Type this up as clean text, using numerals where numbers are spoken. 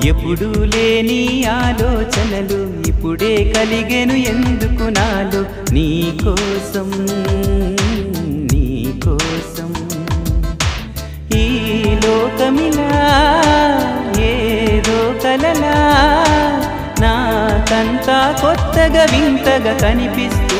ఎప్పుడూ లేని ఆలోచనలు ఇప్పుడే కలిగెను ఎందుకు నాలో నీకోసం నీకోసం ఈ లోకమిలా ఏదో కలలా నాకంతా కొత్తగా వింతగా కనిపిస్తుంది